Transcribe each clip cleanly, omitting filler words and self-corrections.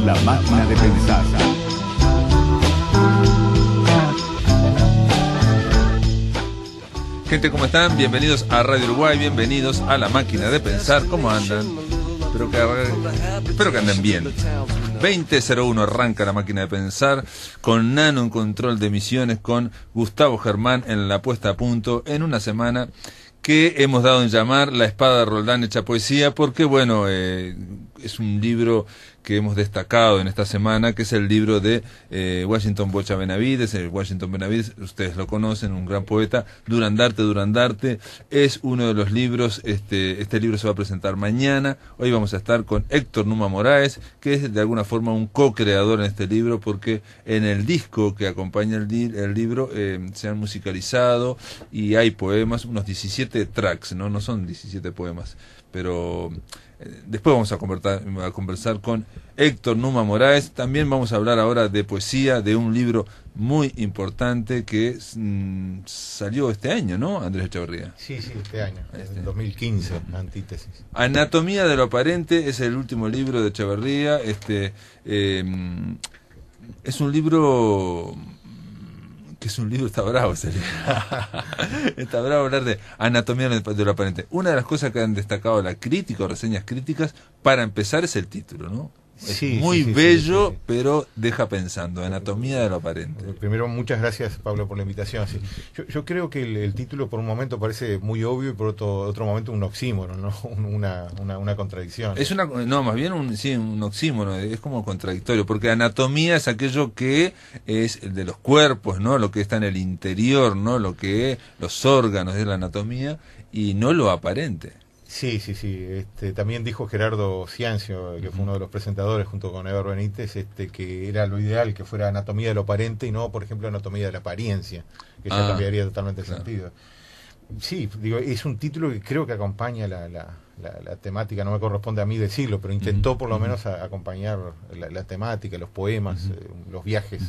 La máquina de pensar. Gente, ¿cómo están? Bienvenidos a Radio Uruguay, bienvenidos a La Máquina de Pensar. ¿Cómo andan? Espero que anden bien. 20:01 arranca La Máquina de Pensar, con Nano en control de emisiones, con Gustavo Germán en la puesta a punto, en una semana que hemos dado en llamar La Espada de Roldán hecha poesía, porque bueno, es un libro que hemos destacado en esta semana, que es el libro de Washington Bocha Benavides. Washington Benavides, ustedes lo conocen, un gran poeta. Durandarte es uno de los libros. Este libro se va a presentar mañana. Hoy vamos a estar con Héctor Numa Moraes, que es de alguna forma un co-creador en este libro, porque en el disco que acompaña el libro se han musicalizado y hay poemas, unos 17 tracks, no son 17 poemas, pero después vamos a conversar con Héctor Numa Moraes. También vamos a hablar ahora de poesía, de un libro muy importante que salió este año, ¿no, Andrés Echeverría? Sí, este año, en 2015, Antítesis. Anatomía de lo aparente es el último libro de Echeverría. Es un libro que es un libro, está bravo ese libro. Está bravo hablar de anatomía de lo aparente. Una de las cosas que han destacado la crítica o reseñas críticas, para empezar, es el título, ¿no? Es muy bello, pero deja pensando, anatomía de lo aparente. Primero, muchas gracias, Pablo, por la invitación. Sí. Yo creo que el título por un momento parece muy obvio y por otro momento un oxímoron, ¿no? Una contradicción. Más bien un oxímoron, es como contradictorio, porque anatomía es aquello que es el de los cuerpos, ¿no? Lo que está en el interior, ¿no? Los órganos de la anatomía, y no lo aparente. Sí. También dijo Gerardo Ciancio, que fue uno de los presentadores junto con Eber Benítez, que era lo ideal que fuera anatomía de lo aparente y no, por ejemplo, anatomía de la apariencia, que ya cambiaría totalmente el sentido. Sí, digo, es un título que creo que acompaña la temática, no me corresponde a mí decirlo, pero intentó por lo menos acompañar la temática, los poemas, los viajes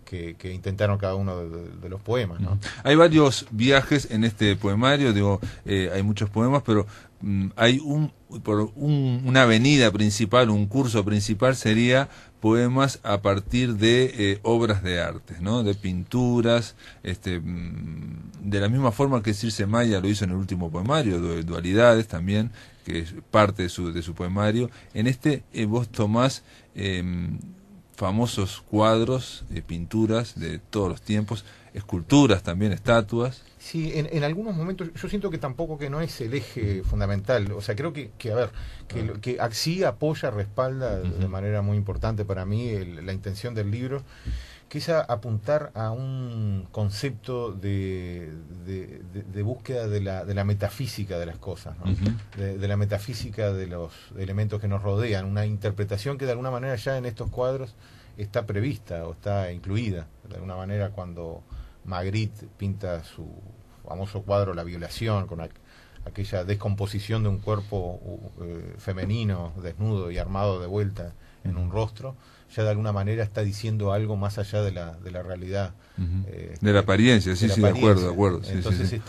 que intentaron cada uno de los poemas, ¿no? Hay varios viajes en este poemario, hay muchos poemas, pero hay una avenida principal, un curso principal sería poemas a partir de obras de arte, ¿no? De pinturas, de la misma forma que Circe Maya lo hizo en el último poemario, Dualidades también, que es parte de su poemario. En vos tomás famosos cuadros, pinturas de todos los tiempos, esculturas también, estatuas. Sí, en algunos momentos yo siento que tampoco que no es el eje fundamental. O sea, creo que sí apoya, respalda de manera muy importante para mí la intención del libro, que es apuntar a un concepto de búsqueda de la metafísica de las cosas, ¿no? De la metafísica de los elementos que nos rodean, una interpretación que de alguna manera ya en estos cuadros está prevista o está incluida. De alguna manera, cuando Magritte pinta su famoso cuadro La violación, con aquella descomposición de un cuerpo femenino, desnudo y armado de vuelta en un rostro, ya de alguna manera está diciendo algo más allá de la realidad. De la apariencia, sí, de acuerdo. Entonces, sí.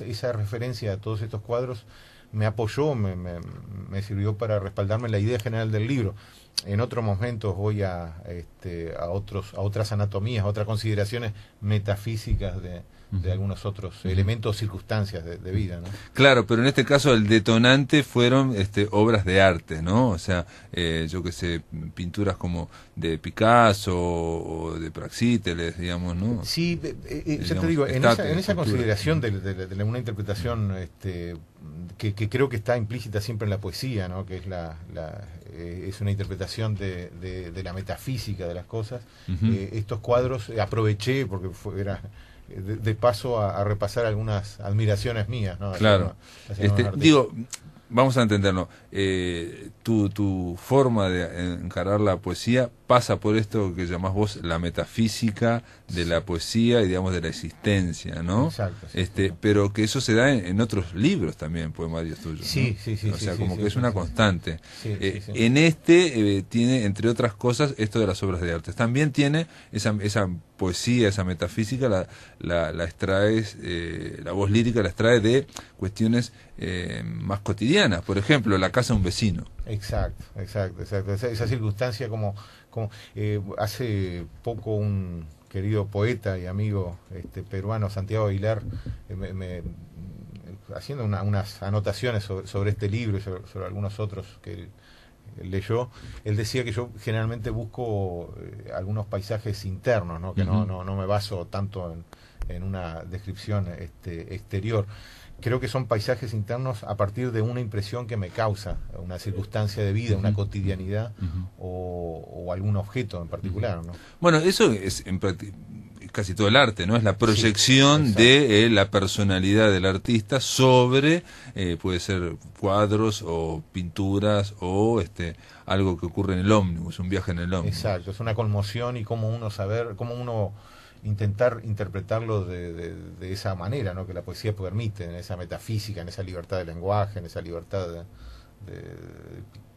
Esa referencia a todos estos cuadros me apoyó, me sirvió para respaldarme en la idea general del libro. En otros momentos voy a otras anatomías, a otras consideraciones metafísicas de algunos otros elementos, circunstancias de vida, ¿no? Claro, pero en este caso el detonante fueron obras de arte, ¿no? O sea, yo que sé, pinturas como de Picasso o de Praxíteles, digamos, ¿no? Sí, ya te digo, en esa consideración de una interpretación que creo que está implícita siempre en la poesía, ¿no? Que es es una interpretación de la metafísica de las cosas. Estos cuadros aproveché porque era de paso a repasar algunas admiraciones mías, ¿no? Claro. Vamos a entenderlo. Tu forma de encarar la poesía pasa por esto que llamás vos la metafísica de la poesía y, digamos, de la existencia, ¿no? Exacto. Pero que eso se da en otros libros también, poemarios tuyos, sí, ¿no? Sí. O sea, como que es una constante. Sí. En tiene, entre otras cosas, esto de las obras de arte. También tiene esa poesía, esa metafísica, la extraes, la voz lírica la extrae de cuestiones más cotidianas. Por ejemplo, La casa de un vecino. Exacto. Esa circunstancia hace poco un querido poeta y amigo peruano, Santiago Aguilar, haciendo unas anotaciones sobre este libro y sobre algunos otros que él leyó, él decía que yo generalmente busco algunos paisajes internos, ¿no? Que no me baso tanto en una descripción exterior. Creo que son paisajes internos a partir de una impresión que me causa una circunstancia de vida, una cotidianidad o algún objeto en particular, ¿no? Bueno, eso es casi todo el arte, ¿no? Es la proyección de la personalidad del artista sobre, puede ser cuadros o pinturas o algo que ocurre en el ómnibus, un viaje en el ómnibus. Exacto, es una conmoción y cómo uno intentar interpretarlo de esa manera, ¿no? Que la poesía permite, en esa metafísica, en esa libertad de lenguaje, en esa libertad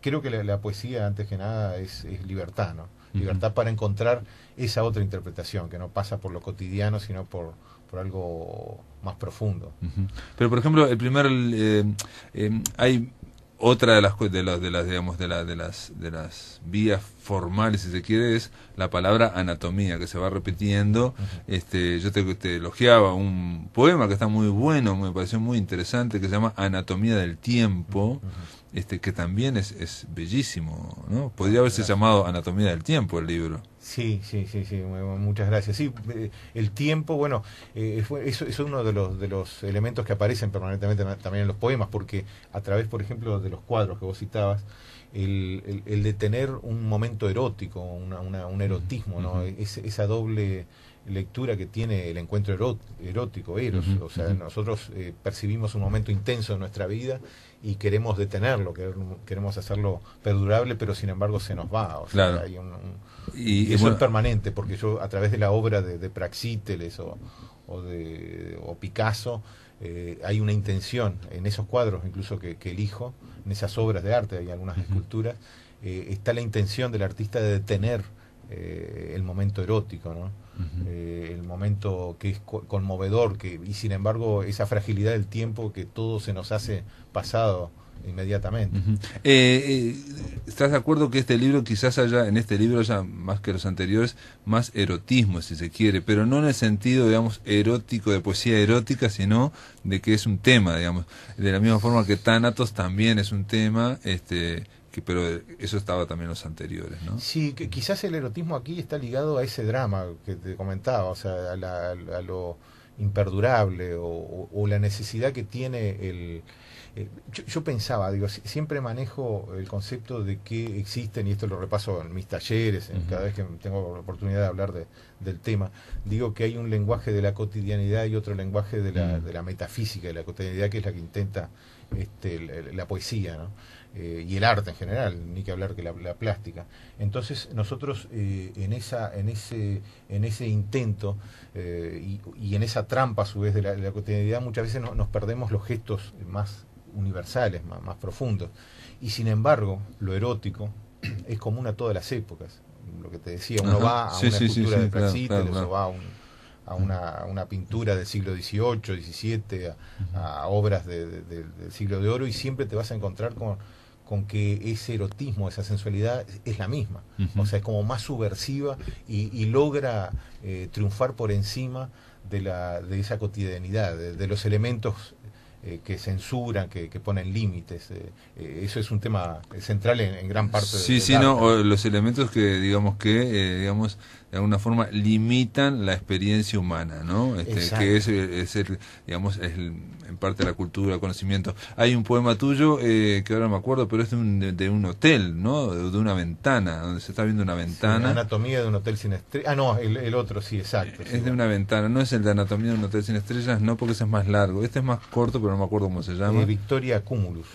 creo que la poesía, antes que nada, es libertad, ¿no? Libertad para encontrar esa otra interpretación, que no pasa por lo cotidiano, sino por algo más profundo. Pero, por ejemplo, hay otra de las vías formales, si se quiere, es la palabra anatomía, que se va repitiendo. Yo te elogiaba un poema que está muy bueno, me pareció muy interesante, que se llama Anatomía del tiempo, que también es bellísimo, ¿no? Podría haberse llamado Anatomía del tiempo el libro. Sí, muchas gracias. Sí, el tiempo, bueno, eso es uno de los elementos que aparecen permanentemente también en los poemas, porque a través, por ejemplo, de los cuadros que vos citabas, el de tener un momento erótico, un erotismo, ¿no? Esa doble lectura que tiene el encuentro erótico, eros. O sea, nosotros percibimos un momento intenso en nuestra vida y queremos detenerlo, queremos hacerlo perdurable, pero sin embargo se nos va. O sea, hay y eso es permanente, porque yo a través de la obra de Praxíteles o Picasso, hay una intención en esos cuadros incluso que elijo, en esas obras de arte, hay algunas esculturas, está la intención del artista de detener el momento erótico, ¿no? El momento que es conmovedor, y sin embargo esa fragilidad del tiempo que todo se nos hace pasado inmediatamente. ¿Estás de acuerdo que en este libro haya, más que los anteriores, más erotismo, si se quiere, pero no en el sentido, digamos, erótico, de poesía erótica, sino de que es un tema, digamos, de la misma forma que Thanatos también es un tema, pero eso estaba también en los anteriores, ¿no? Sí, que quizás el erotismo aquí está ligado a ese drama que te comentaba, o sea, a lo imperdurable o la necesidad que tiene yo pensaba, siempre manejo el concepto de que existen, y esto lo repaso en mis talleres, cada vez que tengo la oportunidad de hablar del tema, digo que hay un lenguaje de la cotidianidad y otro lenguaje de la metafísica de la cotidianidad, que es la que intenta la poesía, ¿no? Y el arte en general, ni que hablar que la plástica. Entonces nosotros en ese intento y en esa trampa a su vez de la cotidianidad, muchas veces nos perdemos los gestos más universales, más profundos, y sin embargo lo erótico es común a todas las épocas. Lo que te decía, uno va a una escultura de Praxíteles, o va a una pintura del siglo XVIII, XVII, a obras del siglo de oro, y siempre te vas a encontrar con que ese erotismo, esa sensualidad es la misma. O sea, es como más subversiva y logra triunfar por encima de esa cotidianidad, de los elementos que censuran, que ponen límites. Eso es un tema central en gran parte los elementos que digamos de alguna forma limitan la experiencia humana, ¿no? Que es en parte la cultura, el conocimiento. Hay un poema tuyo que ahora no me acuerdo, pero es de un hotel, ¿no? De una ventana, donde se está viendo una ventana. Sí, Anatomía de un hotel sin estrellas. No, el otro, sí, exacto. Es de una ventana, no es el de Anatomía de un hotel sin estrellas, no, porque ese es más largo. Este es más corto, pero no me acuerdo cómo se llama. Victoria Cumulus.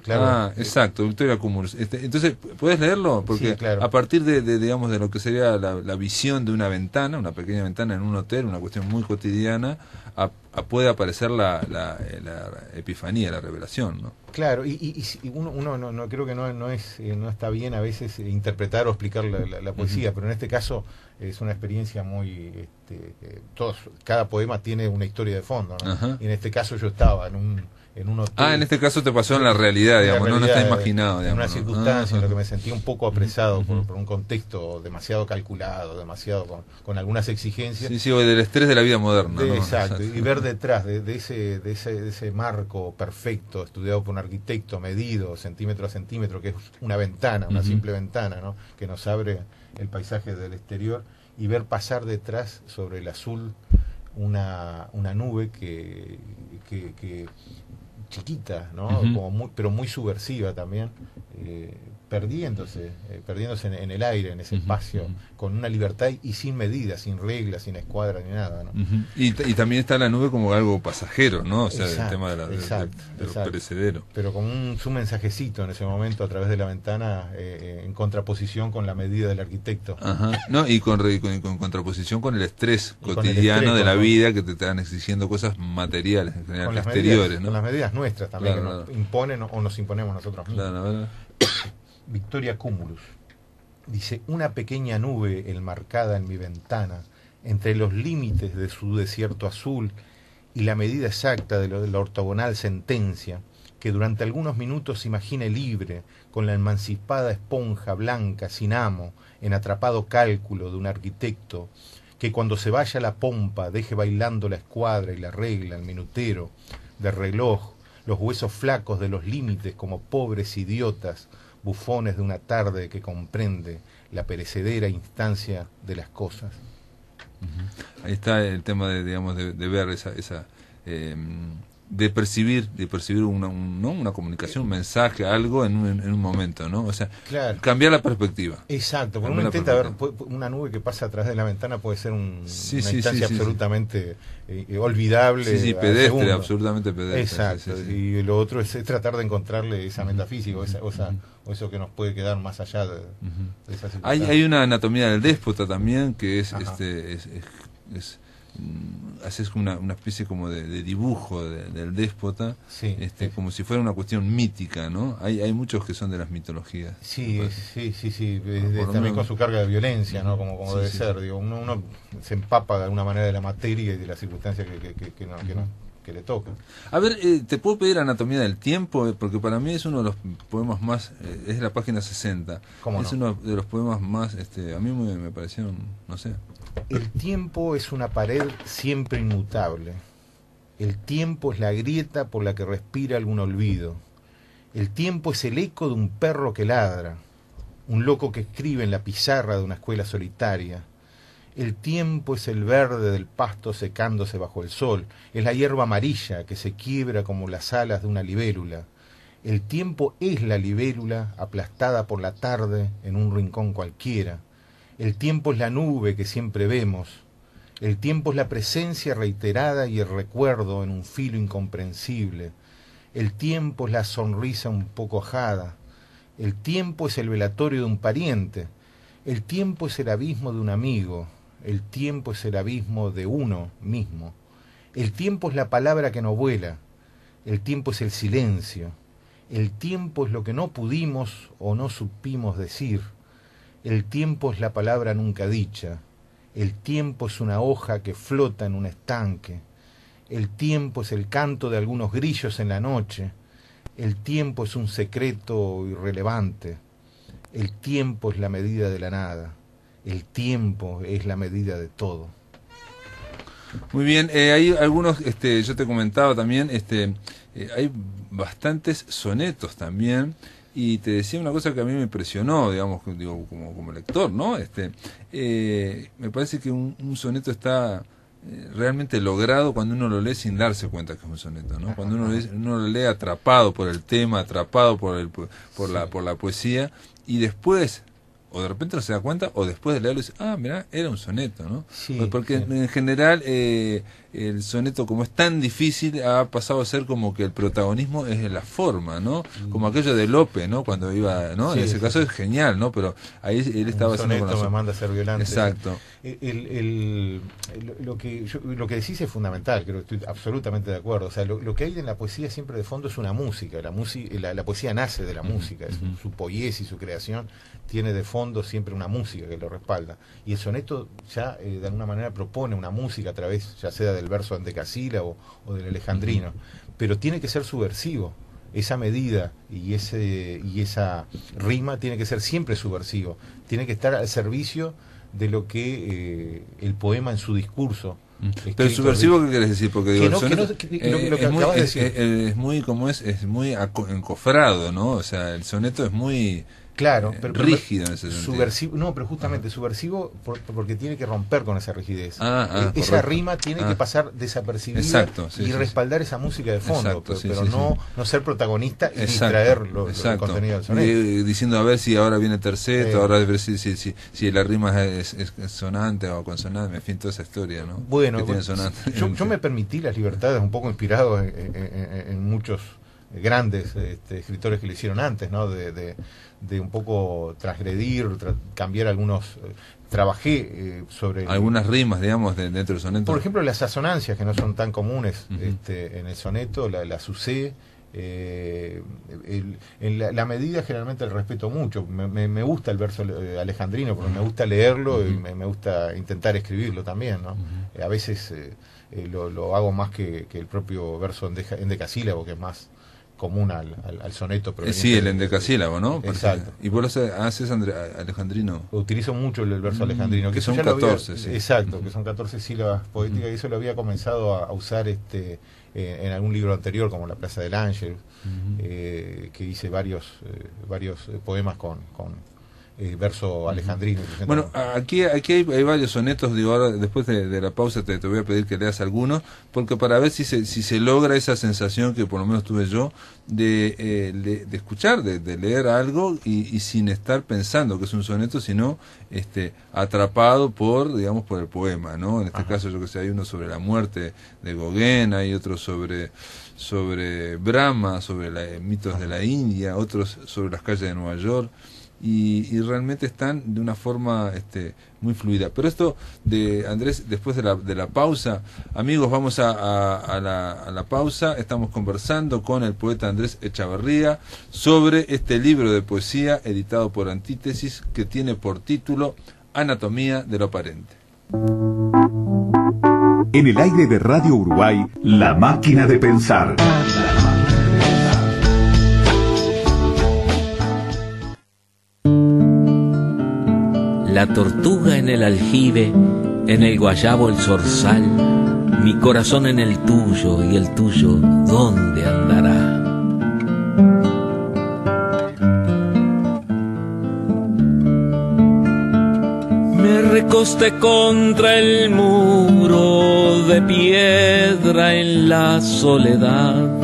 Claro. Exacto, Victoria Cumulus. Entonces, ¿puedes leerlo? Porque sí, claro. A partir de lo que sería la visión de una ventana, una pequeña ventana en un hotel, una cuestión muy cotidiana, puede aparecer la epifanía, la revelación, ¿no? Claro, y uno no creo que no está bien a veces interpretar o explicar la poesía, pero en este caso es una experiencia muy cada poema tiene una historia de fondo, ¿no? Y en este caso yo estaba en en un hotel. En este caso te pasó en la realidad, digamos, no está imaginado. En una digamos, circunstancia en la que me sentí un poco apresado por un contexto demasiado calculado, demasiado con algunas exigencias. Sí, o del estrés de la vida moderna. ¿no? Exacto, y ver detrás de ese marco perfecto, estudiado por un arquitecto, medido centímetro a centímetro, que es una ventana, una simple ventana, ¿no? Que nos abre el paisaje del exterior, y ver pasar detrás sobre el azul una nube que chiquita, ¿no? Como pero muy subversiva también, perdiéndose en el aire, en ese espacio, con una libertad y sin medidas, sin reglas, sin escuadra ni nada, ¿no? Y también está la nube como algo pasajero, ¿no? O sea, Exacto, el tema de lo perecedero. Pero como su mensajecito en ese momento a través de la ventana, en contraposición con la medida del arquitecto. No, y con contraposición con el estrés cotidiano de la vida, que te están exigiendo cosas materiales, en general, exteriores, ¿no? Con las medidas nuestras también, claro, que nos imponen o nos imponemos nosotros mismos. Claro. Victoria Cumulus dice: una pequeña nube enmarcada en mi ventana, entre los límites de su desierto azul y la medida exacta de la ortogonal sentencia, que durante algunos minutos se imagine libre, con la emancipada esponja blanca, sin amo, en atrapado cálculo de un arquitecto, que cuando se vaya la pompa deje bailando la escuadra y la regla, el minutero del reloj, los huesos flacos de los límites como pobres idiotas, bufones de una tarde que comprende la perecedera instancia de las cosas. Ahí está el tema de, digamos, de ver de percibir una comunicación, un mensaje, algo en un momento, ¿no? O sea, claro, cambiar la perspectiva. Exacto, porque uno intenta ver una nube que pasa a través de la ventana, puede ser una instancia absolutamente olvidable. Sí, pedestre, absolutamente pedestre. Exacto, y lo otro es tratar de encontrarle esa metafísica, o eso que nos puede quedar más allá de esa situación. Hay una anatomía del déspota también, que haces una especie como de dibujo del déspota, como si fuera una cuestión mítica, ¿no? Hay muchos que son de las mitologías. Sí, también con su carga de violencia, ¿no? Como debe ser. Digo, uno se empapa de alguna manera de la materia y de las circunstancias que le toca. A ver, ¿te puedo pedir Anatomía del Tiempo? Porque para mí es uno de los poemas más... es la página 60. Es uno de los poemas más... a mí me parecieron, no sé... El tiempo es una pared siempre inmutable. El tiempo es la grieta por la que respira algún olvido. El tiempo es el eco de un perro que ladra, un loco que escribe en la pizarra de una escuela solitaria. El tiempo es el verde del pasto secándose bajo el sol. Es la hierba amarilla que se quiebra como las alas de una libélula. El tiempo es la libélula aplastada por la tarde en un rincón cualquiera. El tiempo es la nube que siempre vemos. El tiempo es la presencia reiterada y el recuerdo en un filo incomprensible. El tiempo es la sonrisa un poco ajada. El tiempo es el velatorio de un pariente. El tiempo es el abismo de un amigo. El tiempo es el abismo de uno mismo. El tiempo es la palabra que no vuela. El tiempo es el silencio. El tiempo es lo que no pudimos o no supimos decir. El tiempo es la palabra nunca dicha. El tiempo es una hoja que flota en un estanque. El tiempo es el canto de algunos grillos en la noche. El tiempo es un secreto irrelevante. El tiempo es la medida de la nada. El tiempo es la medida de todo. Muy bien, hay algunos, yo te comentaba también, hay bastantes sonetos también. Y te decía una cosa que a mí me impresionó, digamos, digo, como lector, ¿no? Me parece que un soneto está realmente logrado cuando uno lo lee sin darse cuenta que es un soneto, ¿no? Cuando uno lo lee atrapado por el tema, atrapado por la poesía, y después, o de repente no se da cuenta, o después de leerlo dice, mirá, era un soneto, ¿no? Porque en general el soneto, como es tan difícil, ha pasado a ser como que el protagonismo es la forma, ¿no? Como aquello de Lope, ¿no? Cuando iba, ¿no? En ese caso es genial, ¿no? Pero ahí él estaba haciendo con me manda a ser violante. Exacto. Lo que decís es fundamental, creo que estoy absolutamente de acuerdo. O sea, lo que hay en la poesía siempre de fondo es una música. La poesía nace de la música, su poiesis y su creación tiene de fondo fondo siempre una música que lo respalda. Y el soneto ya de alguna manera propone una música a través, ya sea del verso endecasílabo o del alejandrino, pero tiene que ser subversivo. Esa medida y esa rima tiene que ser siempre subversivo, tiene que estar al servicio de lo que el poema en su discurso. Pero subversivo, ¿qué quieres decir? Porque digo, lo que acabas de decir es muy, como es muy encofrado, ¿no? O sea, el soneto es muy claro, pero rígido en ese sentido. Subversivo, no, pero justamente subversivo porque tiene que romper con esa rigidez. Esa correcto. rima tiene que pasar desapercibida. Exacto, y respaldar esa música de fondo, exacto, pero no ser protagonista y distraer el contenido del soneto. Diciendo a ver si ahora viene terceto, ahora a ver si la rima es sonante o consonante, en fin, toda esa historia, ¿no? Bueno, yo me permití las libertades un poco inspirado en muchos grandes escritores que lo hicieron antes, ¿no? De un poco transgredir, cambiar algunos. Trabajé sobre algunas rimas, digamos, dentro del soneto. Por ejemplo, las asonancias que no son tan comunes en el soneto, las usé. En la medida generalmente el respeto mucho. Me gusta el verso alejandrino porque me gusta leerlo y me gusta intentar escribirlo también, ¿no? A veces lo hago más que el propio verso endecasílabo, que es más común al soneto. Sí, el endecasílabo, ¿no? Exacto. ¿Y vos haces alejandrino? Utilizo mucho el verso alejandrino. Que son 14, sí. Exacto, que son 14 sílabas poéticas, y eso lo había comenzado a usar en algún libro anterior, como La Plaza del Ángel, que hice varios poemas con verso alejandrino. Bueno, aquí hay varios sonetos, digo, ahora después de la pausa te voy a pedir que leas algunos, porque para ver si se logra esa sensación que por lo menos tuve yo de escuchar, de leer algo y sin estar pensando que es un soneto, sino atrapado por el poema, ¿no? En este caso, yo que sé, hay uno sobre la muerte de Gauguin, hay otro sobre Brahma, sobre mitos de la India, otros sobre las calles de Nueva York. Y realmente están de una forma muy fluida. Pero esto de Andrés, después de la pausa, amigos, vamos a la pausa. Estamos conversando con el poeta Andrés Echavarría sobre este libro de poesía editado por Antítesis, que tiene por título Anatomía de lo aparente. En el aire de Radio Uruguay, La Máquina de Pensar. La tortuga en el aljibe, en el guayabo el zorzal, mi corazón en el tuyo y el tuyo, ¿dónde andará? Me recosté contra el muro de piedra en la soledad.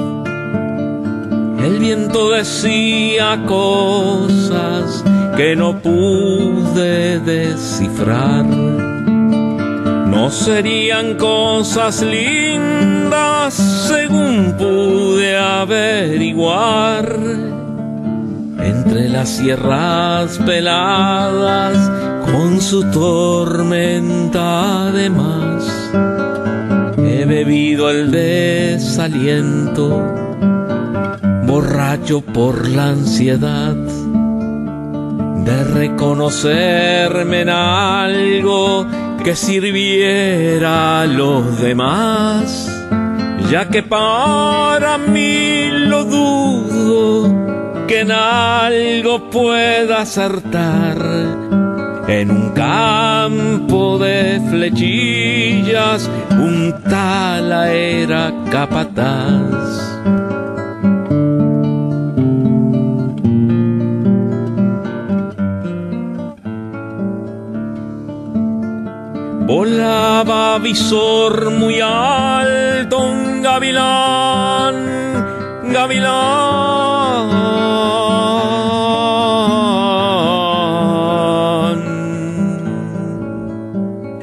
El viento decía cosas que no pude descifrar. No serían cosas lindas según pude averiguar. Entre las sierras peladas con su tormenta de más, he bebido el desaliento, borracho por la ansiedad de reconocerme en algo que sirviera a los demás, ya que para mí lo dudo que en algo pueda acertar. En un campo de flechillas un tala era capataz. Volaba visor muy alto un gavilán,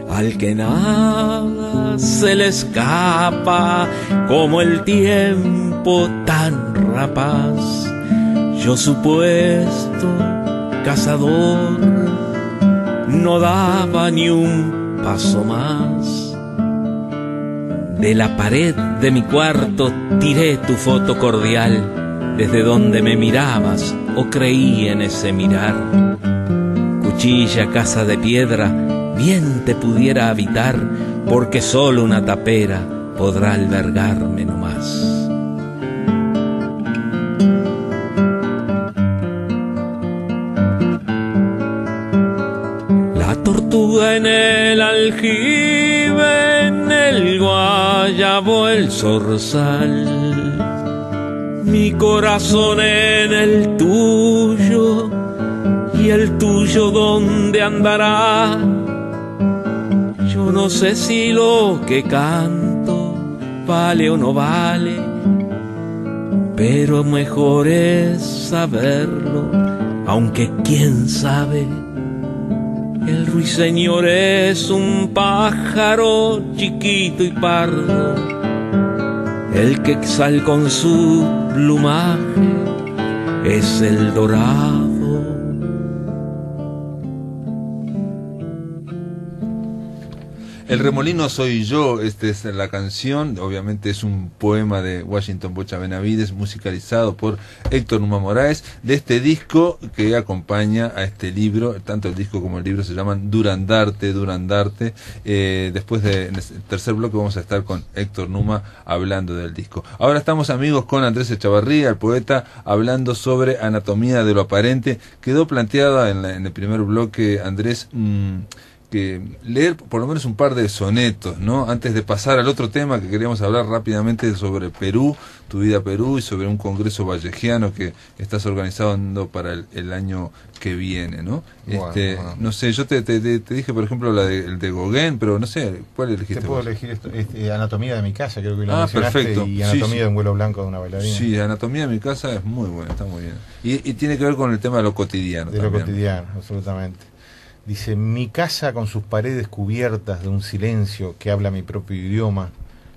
al que nada se le escapa como el tiempo tan rapaz. Yo supuesto cazador no daba ni un paso más. De la pared de mi cuarto tiré tu foto cordial, desde donde me mirabas o creí en ese mirar. cuchilla, casa de piedra, bien te pudiera habitar, porque solo una tapera podrá albergarme no más. La tortuga en el aljibe, en el guayabo el zorzal, mi corazón en el tuyo, y el tuyo dónde andará. Yo no sé si lo que canto vale o no vale, pero mejor es saberlo, aunque quién sabe. El ruiseñor es un pájaro chiquito y pardo, el quetzal con su plumaje es el dorado. El remolino soy yo, esta es la canción, obviamente es un poema de Washington Bocha Benavides, musicalizado por Héctor Numa Moraes, de este disco que acompaña a este libro. Tanto el disco como el libro se llaman Durandarte, Durandarte. Después del tercer bloque vamos a estar con Héctor Numa hablando del disco. Ahora estamos amigos con Andrés Echavarría, el poeta, hablando sobre anatomía de lo aparente. Quedó planteada en el primer bloque, Andrés, que leer por lo menos un par de sonetos, ¿no? Antes de pasar al otro tema que queríamos hablar rápidamente sobre Perú, tu vida Perú, y sobre un congreso vallejiano que estás organizando para el año que viene, ¿no? Bueno. No sé, yo te dije, por ejemplo, el de Gauguin, pero no sé, ¿cuál elegiste? Te puedo vos? elegir Anatomía de mi casa, creo que lo mencionaste, perfecto. y Anatomía Sí. de un vuelo blanco de una bailarina. Sí, Anatomía de mi casa es muy buena, está muy bien. Y tiene que ver con el tema de lo cotidiano. De también. lo cotidiano, absolutamente. Dice: mi casa con sus paredes cubiertas de un silencio que habla mi propio idioma,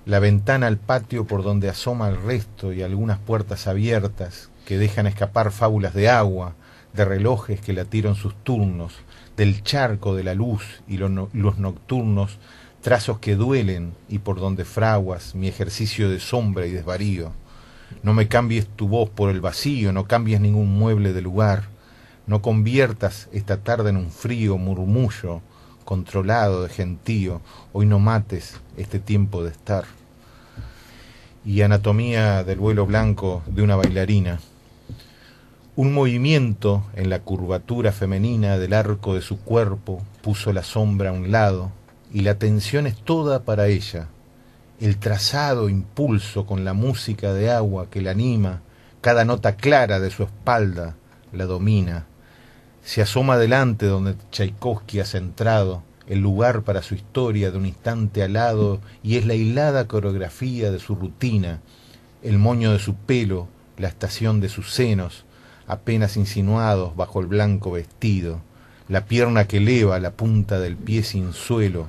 la ventana al patio por donde asoma el resto y algunas puertas abiertas que dejan escapar fábulas de agua, de relojes que latieron sus turnos, del charco de la luz y los nocturnos, trazos que duelen y por donde fraguas mi ejercicio de sombra y desvarío. No me cambies tu voz por el vacío, no cambies ningún mueble de lugar. No conviertas esta tarde en un frío murmullo controlado de gentío, hoy no mates este tiempo de estar. Y Anatomía del vuelo blanco de una bailarina. Un movimiento en la curvatura femenina del arco de su cuerpo puso la sombra a un lado, y la atención es toda para ella. El trazado impulso con la música de agua que la anima, cada nota clara de su espalda la domina. Se asoma delante donde Tchaikovsky ha centrado el lugar para su historia de un instante alado, y es la hilada coreografía de su rutina, el moño de su pelo, la estación de sus senos, apenas insinuados bajo el blanco vestido, la pierna que eleva la punta del pie sin suelo,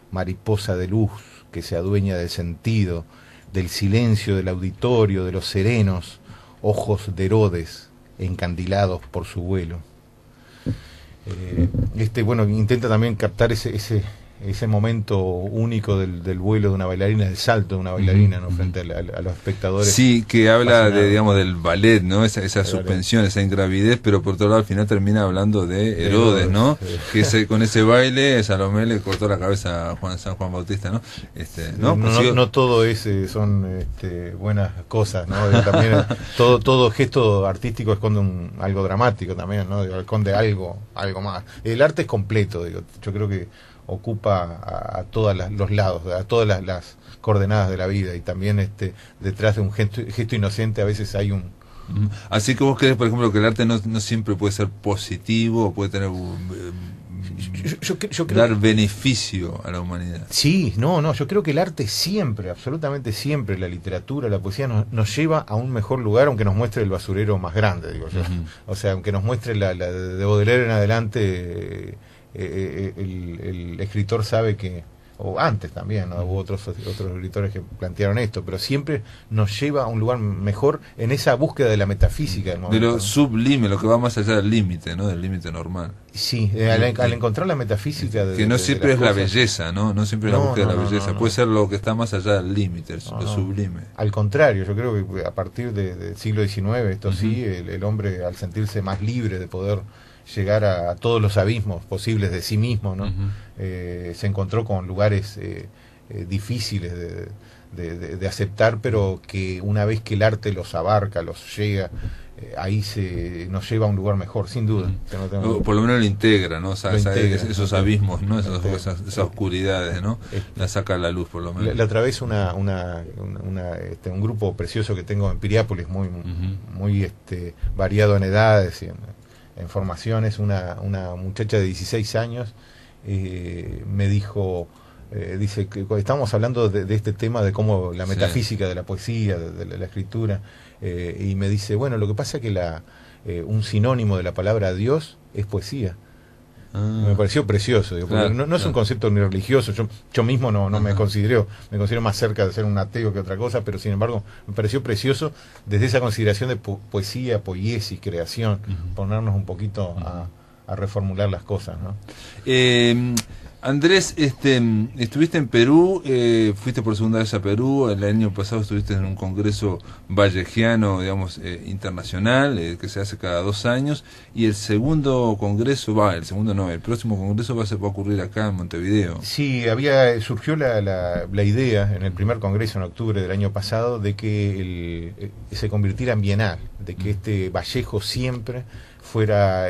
mariposa de luz que se adueña del sentido, del silencio del auditorio, de los serenos ojos de Herodes encandilados por su vuelo. Bueno, intenta también captar ese momento único del vuelo de una bailarina, del salto de una bailarina, ¿no? Frente a los espectadores. Sí, que habla fascinados. digamos, del ballet, ¿no? Esa suspensión, esa ingravidez, pero por otro lado al final termina hablando de Herodes, ¿no? Sí. Que con ese baile Salomé le cortó la cabeza a San Juan Bautista, ¿no? No todo son buenas cosas, ¿no? También todo gesto artístico esconde algo dramático también, ¿no? Esconde algo más. El arte es completo, digo. Yo creo que ocupa a todos los lados, a todas las coordenadas de la vida, y también detrás de un gesto inocente a veces hay un... Así que vos crees, por ejemplo, que el arte no siempre puede ser positivo, puede tener yo creo dar beneficio a la humanidad. Sí, yo creo que el arte siempre, absolutamente siempre, la literatura, la poesía nos lleva a un mejor lugar, aunque nos muestre el basurero más grande, digo yo. O sea, aunque nos muestre la de Baudelaire en adelante, el escritor sabe que, o antes también, ¿no? Hubo otros escritores que plantearon esto, pero siempre nos lleva a un lugar mejor en esa búsqueda de la metafísica del momento, De lo ¿no? sublime, lo que va más allá del límite, ¿no? Del límite normal. Sí, al encontrar la metafísica Que no siempre es la cosas, belleza, ¿no? No siempre es la búsqueda de la belleza. Puede ser lo que está más allá del límite, lo sublime. Al contrario, yo creo que a partir del siglo XIX, esto sí, el hombre, al sentirse más libre de poder llegar a todos los abismos posibles de sí mismo, ¿no? Se encontró con lugares difíciles de aceptar, pero que una vez que el arte los abarca, los llega, ahí nos lleva a un lugar mejor, sin duda. Por lo menos lo integra, ¿no? Esos abismos, ¿no? Esas oscuridades, ¿no? La saca a la luz, por lo menos. La otra vez un grupo precioso que tengo en Piriápolis, muy variado en edades y en formaciones, una muchacha de 16 años me dijo, dice que estamos hablando de este tema de cómo la metafísica de la poesía, de la escritura, y me dice, bueno, lo que pasa es que un sinónimo de la palabra Dios es poesía. Me pareció precioso, digo, claro, no es un concepto ni religioso, yo mismo no me considero más cerca de ser un ateo que otra cosa, pero sin embargo me pareció precioso desde esa consideración de poesía, poiesis, creación, ponernos un poquito a reformular las cosas, ¿no? Andrés, estuviste en Perú, fuiste por segunda vez a Perú, el año pasado estuviste en un congreso vallejiano, digamos, internacional, que se hace cada 2 años, y el segundo congreso, el próximo congreso va a ocurrir acá en Montevideo. Sí, surgió la idea en el primer congreso en octubre del año pasado de que se convirtiera en bienal, de que Vallejo siempre fuera,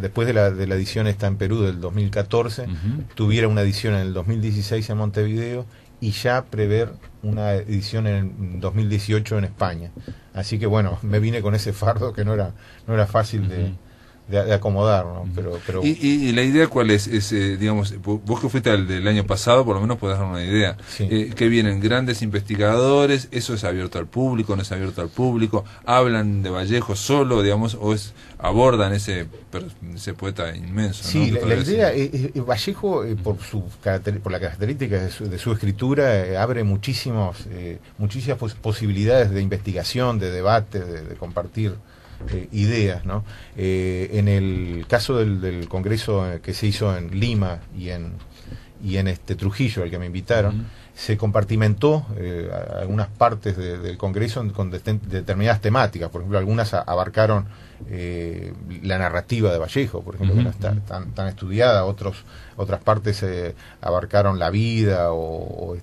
después de la edición esta en Perú del 2014, tuviera una edición en el 2016 en Montevideo y ya prever una edición en 2018 en España. Así que bueno, me vine con ese fardo que no era fácil de acomodar, ¿no? Pero ¿Y la idea cuál es? Digamos, vos que fuiste al del año pasado, por lo menos podés dar una idea. Sí. Que vienen grandes investigadores, eso es abierto al público, no es abierto al público, hablan de Vallejo solo, digamos, o abordan ese poeta inmenso, ¿no? Sí, la idea es Vallejo, por la característica de su escritura, abre muchísimas posibilidades de investigación, de debate, de compartir ideas, ¿no? En el caso del congreso que se hizo en Lima y en Trujillo, al que me invitaron, se compartimentó algunas partes del congreso con determinadas temáticas. Por ejemplo, algunas abarcaron la narrativa de Vallejo, por ejemplo, que no está tan estudiada. Otras partes abarcaron la vida o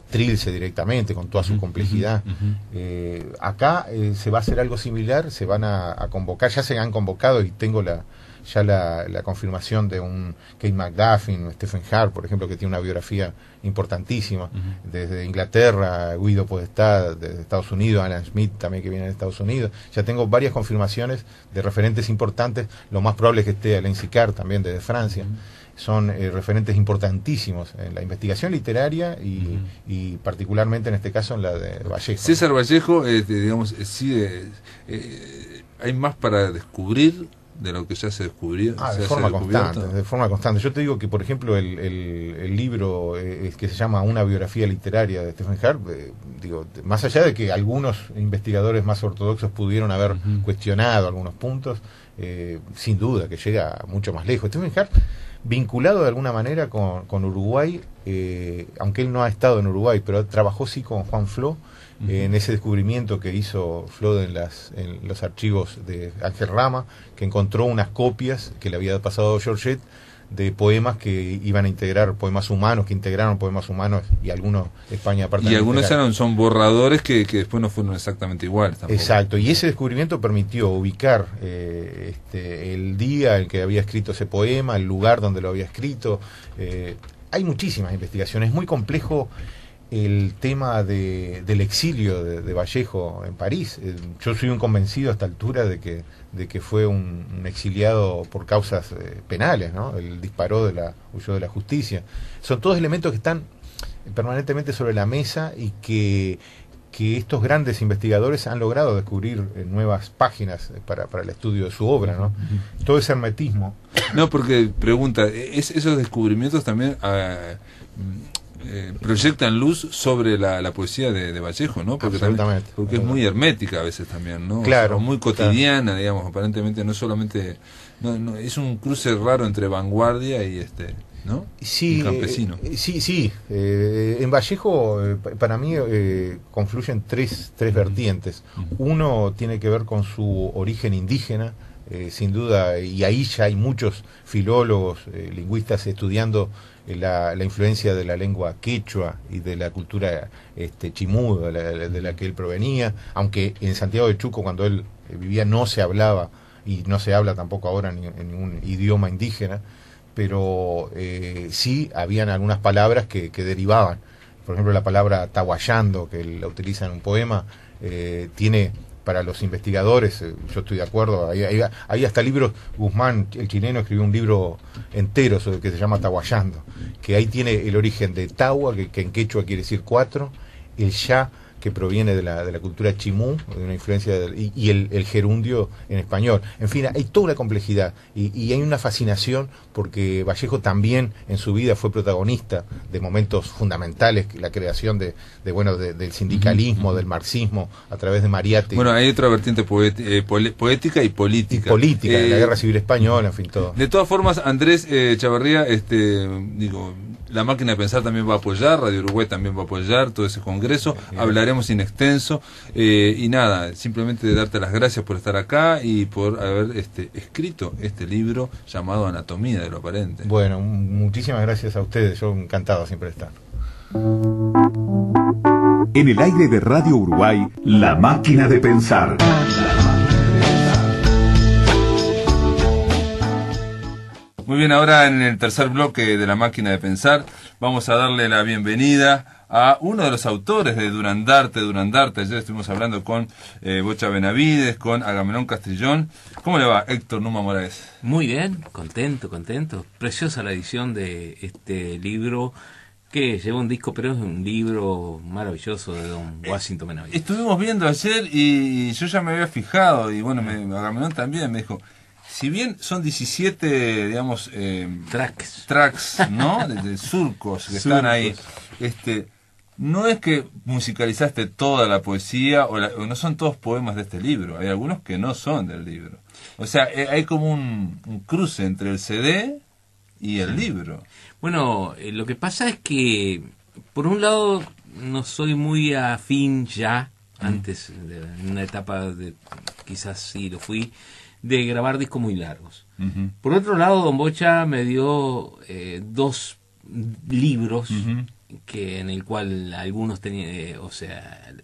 Trilce directamente, con toda su complejidad. Acá se va a hacer algo similar, se van a convocar, ya se han convocado y tengo la confirmación de un Kate McDuffie, Stephen Hart, por ejemplo, que tiene una biografía importantísima, desde Inglaterra, Guido Podestá, desde Estados Unidos, Alan Smith también, que viene de Estados Unidos. Ya tengo varias confirmaciones de referentes importantes. Lo más probable es que esté Alain Sicard también desde Francia. Son referentes importantísimos en la investigación literaria y particularmente en este caso en la de Vallejo. César Vallejo, digamos, hay más para descubrir de lo que ya se descubrió. De forma constante. Yo te digo que, por ejemplo, el libro que se llama Una biografía literaria de Stephen Hart, más allá de que algunos investigadores más ortodoxos pudieron haber cuestionado algunos puntos, sin duda que llega mucho más lejos. Stephen Hart, vinculado de alguna manera con Uruguay, aunque él no ha estado en Uruguay, pero trabajó sí con Juan Flo, en ese descubrimiento que hizo Flo en los archivos de Ángel Rama, que encontró unas copias que le había pasado a Georgette de poemas que iban a integrar, poemas humanos, que integraron poemas humanos, y algunos España aparte. Y algunos son borradores que después no fueron exactamente iguales tampoco. Exacto, y ese descubrimiento permitió ubicar el día en que había escrito ese poema, el lugar donde lo había escrito. Hay muchísimas investigaciones, es muy complejo el tema del exilio de Vallejo en París. Yo soy un convencido a esta altura de que fue un exiliado por causas penales, ¿no? Él huyó de la justicia. Son todos elementos que están permanentemente sobre la mesa y que estos grandes investigadores han logrado descubrir nuevas páginas para el estudio de su obra, ¿no? Todo ese hermetismo. No, porque pregunta, esos descubrimientos también proyectan luz sobre la poesía de Vallejo, ¿no? Porque es muy hermética a veces también, ¿no? Claro, o muy cotidiana, digamos, aparentemente no solamente, no es un cruce raro entre vanguardia y ¿no? Sí, un campesino. Sí. En Vallejo, para mí, confluyen tres vertientes. Uno tiene que ver con su origen indígena, sin duda, y ahí ya hay muchos filólogos, lingüistas estudiando la influencia de la lengua quechua y de la cultura chimú, de la que él provenía, aunque en Santiago de Chuco, cuando él vivía, no se hablaba, y no se habla tampoco ahora en ningún idioma indígena, pero sí habían algunas palabras que derivaban. Por ejemplo, la palabra tahuayando, que él la utiliza en un poema, tiene, para los investigadores, yo estoy de acuerdo, hay hasta libros. Guzmán, el chileno, escribió un libro entero que se llama Tahuayando, que ahí tiene el origen de Tahua, que en quechua quiere decir 4, el ya, que proviene de la cultura chimú, de una influencia y el gerundio en español. En fin, hay toda una complejidad y hay una fascinación, porque Vallejo también en su vida fue protagonista de momentos fundamentales, la creación del sindicalismo, del marxismo, a través de Mariátegui. Bueno, hay otra vertiente poética y política. De la Guerra Civil Española, en fin, todo. De todas formas, Andrés Chavarría, La Máquina de Pensar también va a apoyar, Radio Uruguay también va a apoyar todo ese congreso, hablaremos in extenso, y nada, simplemente darte las gracias por estar acá y por haber escrito este libro llamado Anatomía de lo Aparente. Bueno, muchísimas gracias a ustedes, yo encantado siempre de estar. En el aire de Radio Uruguay, La Máquina de Pensar. Muy bien, ahora en el tercer bloque de La Máquina de Pensar vamos a darle la bienvenida a uno de los autores de Durandarte. Ayer estuvimos hablando con Bocha Benavides, con Agamenón Castrillón. ¿Cómo le va, Héctor Numa Moraes? Muy bien, contento. Preciosa la edición de este libro, que lleva un disco, pero es un libro maravilloso de don Washington Benavides. Estuvimos viendo ayer y yo ya me había fijado, y bueno, Agamenón también me dijo, si bien son 17, digamos, tracks, ¿no? de surcos que están ahí, no es que musicalizaste toda la poesía, o no son todos poemas de este libro, hay algunos que no son del libro. O sea, hay como un cruce entre el CD y el libro. Bueno, lo que pasa es que, por un lado, no soy muy afín ya, antes, en una etapa quizás sí lo fui, de grabar discos muy largos. Por otro lado, don Bocha me dio 2 libros, que en el cual algunos tenían,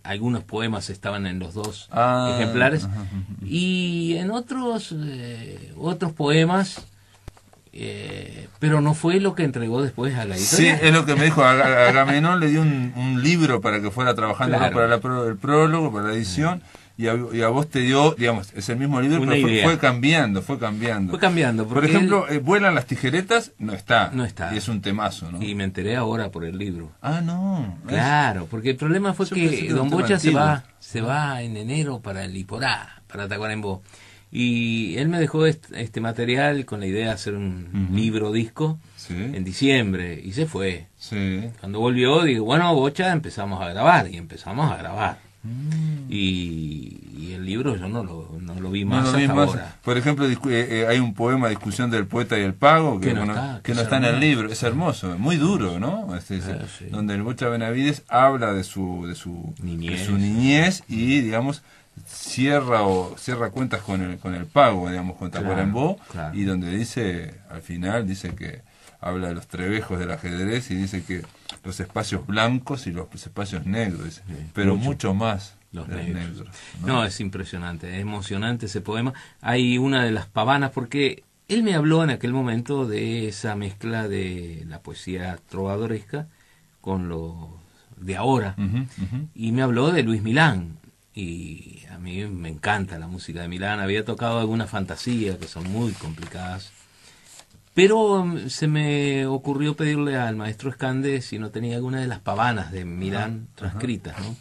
algunos poemas estaban en los 2 ejemplares, y en otros poemas, pero no fue lo que entregó después a la editorial. Sí, es lo que me dijo. Agamenón le dio un libro para que fuera trabajando, claro, para el prólogo, para la edición. Y a vos te dio, digamos, es el mismo libro, pero fue cambiando. Por ejemplo, Vuelan las tijeretas, no está. Y es un temazo, ¿no? Y me enteré ahora por el libro. No. Claro, porque el problema fue que don Bocha se va en enero para el Iporá, para Tacuarembó. Y él me dejó este material con la idea de hacer un libro disco en diciembre, y se fue. Cuando volvió, digo, bueno, Bocha, empezamos a grabar. Y el libro yo no lo vi más hasta ahora. Por ejemplo, hay un poema, Discusión del Poeta y el Pago, que no está en el libro. Es hermoso, muy duro, ¿no? Donde el Bocha Benavides habla de su niñez y, digamos, cierra cuentas con el Pago, digamos, con Tacuarembó, claro. Y donde dice, al final, dice que habla de los trebejos del ajedrez y dice que los espacios blancos y los espacios negros, dice, pero mucho más los negros. No, es impresionante, es emocionante ese poema. Hay una de las pavanas, porque él me habló en aquel momento de esa mezcla de la poesía trovadoresca con lo de ahora, y me habló de Luis Milán. Y a mí me encanta la música de Milán. Había tocado algunas fantasías que son muy complicadas, pero se me ocurrió pedirle al maestro Escande si no tenía alguna de las pavanas de Milán transcritas, ¿no?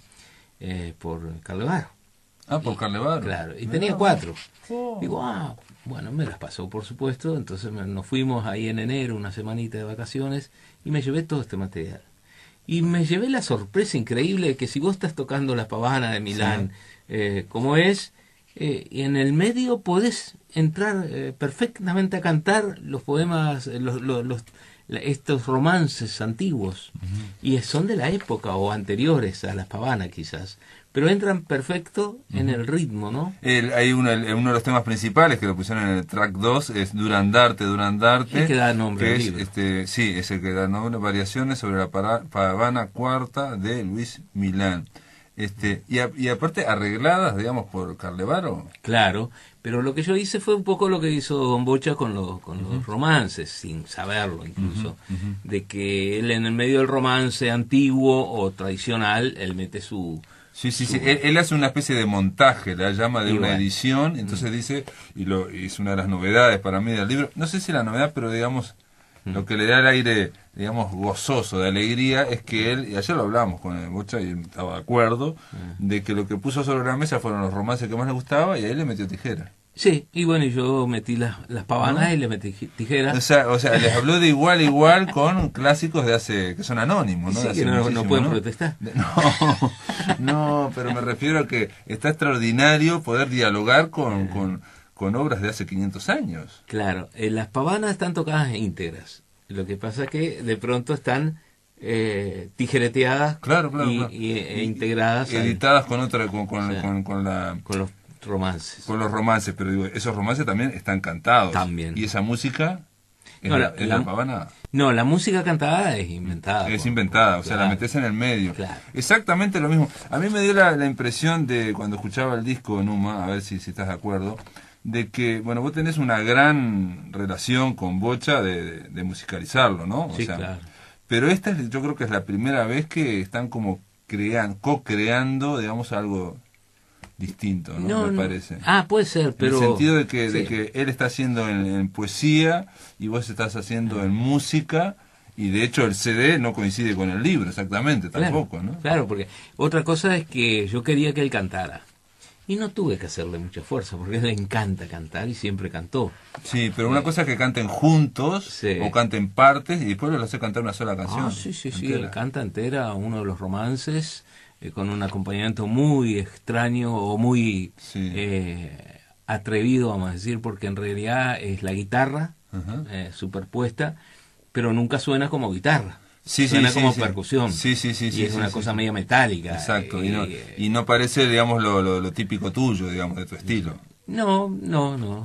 Por Carlevaro. Por Carlevaro. Claro, y tenía 4. Digo, bueno, me las pasó, por supuesto. Entonces nos fuimos ahí en enero, una semanita de vacaciones, y me llevé todo este material. Y me llevé la sorpresa increíble de que si vos estás tocando la pavana de Milán, como es, y en el medio podés entrar perfectamente a cantar los poemas, estos romances antiguos, y son de la época o anteriores a las pavanas quizás, pero entran perfecto en el ritmo, ¿no? Hay uno de los temas principales que lo pusieron en el track 2, es Durandarte. Es que da nombre que al es, libro. sí, es el que da nombre, Variaciones sobre la Pavana Cuarta de Luis Milán. Y aparte arregladas, digamos, por Carlevaro. Claro, pero lo que yo hice fue un poco lo que hizo Don Bocha con los romances, sin saberlo incluso, de que él en el medio del romance antiguo o tradicional, él mete su... Sí. Él hace una especie de montaje, la llama de Y una bueno. edición, entonces dice, y es una de las novedades para mí del libro, no sé si la novedad, pero digamos, lo que le da el aire, digamos, gozoso, de alegría, es que él, y ayer lo hablamos con el Bocha y estaba de acuerdo, de que lo que puso sobre la mesa fueron los romances que más le gustaba y ahí le metió tijera. Sí, y bueno, yo metí las pavanas y le metí tijeras. O sea, les habló de igual a igual con clásicos de hace, que son anónimos, ¿no? Sí, De hace que no muchísimo, pueden ¿no? protestar. No, pero me refiero a que está extraordinario poder dialogar con obras de hace 500 años. Claro, las pavanas están tocadas íntegras. Lo que pasa es que de pronto están tijereteadas Claro. e integradas editadas con otra, con los romances. con los romances, pero digo, esos romances también están cantados. También. Y esa música es No, la pavana. No, la música cantada es inventada. Es inventada, o sea, la metes en el medio. Claro. Exactamente lo mismo. A mí me dio la impresión de, cuando escuchaba el disco de Numa, a ver si estás de acuerdo, de que, bueno, vos tenés una gran relación con Bocha de musicalizarlo, ¿no? O Sí, sea, claro. pero yo creo que es la primera vez que están como co-creando, digamos, algo distinto, ¿no? Me parece. Ah, puede ser, pero... En el sentido de que, sí. de que él está haciendo en poesía y vos estás haciendo en música, y de hecho el CD no coincide con el libro exactamente, tampoco, Claro, ¿no? claro, porque otra cosa es que yo quería que él cantara. Y no tuve que hacerle mucha fuerza, porque a él le encanta cantar y siempre cantó. Sí, pero una cosa es que canten juntos, Sí. o canten partes, y después lo hace cantar una sola canción. Sí, entera. él canta entera uno de los romances, con un acompañamiento muy extraño o muy Sí. atrevido, vamos a decir, porque en realidad es la guitarra Ajá. superpuesta, pero nunca suena como guitarra. Sí, suena sí, como sí. percusión. Sí, Y es una cosa media metálica. Exacto, y no parece, digamos, lo típico tuyo, digamos, de tu estilo. No,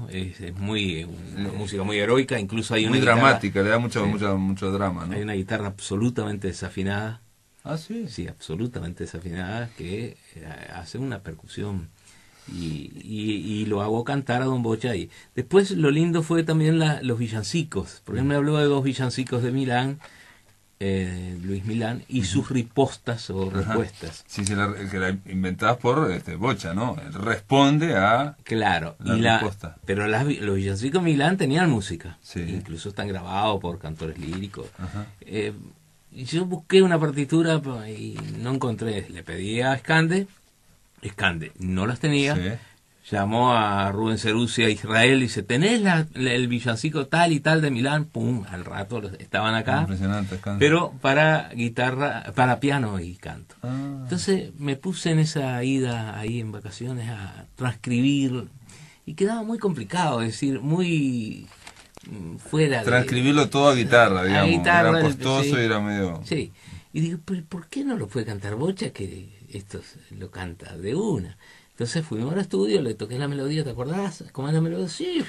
es muy una música muy heroica, incluso hay Muy una dramática, le da Sí. mucho drama, ¿no? Hay una guitarra absolutamente desafinada, Ah, sí. sí, absolutamente desafinada, que hace una percusión y lo hago cantar a Don Bocha ahí. Después lo lindo fue también los villancicos, porque él me habló de 2 villancicos de Milán, Luis Milán, y sus ripostas o Ajá. respuestas. Sí, que la inventás por Bocha, ¿no? Él responde a... Claro, La riposta. pero los villancicos de Milán tenían música, Sí. incluso están grabados por cantores líricos. Ajá. Y yo busqué una partitura y no encontré, le pedí a Escande no las tenía, Sí. llamó a Rubén Ceruzzi a Israel y dice, ¿tenés el villancico tal y tal de Milán? Pum, al rato estaban acá, Impresionante, Escande. pero para guitarra, para piano y canto. Ah. Entonces me puse en esa ida ahí en vacaciones a transcribir y quedaba muy complicado, es decir, muy fuera de... Transcribirlo todo a guitarra, digamos. guitarra, era costoso sí. y era medio... Sí, y digo, ¿pero por qué no lo puede cantar Bocha, que esto lo canta de una? Entonces fuimos al estudio, le toqué la melodía, ¿te acordás? ¿Cómo es la melodía? Sí.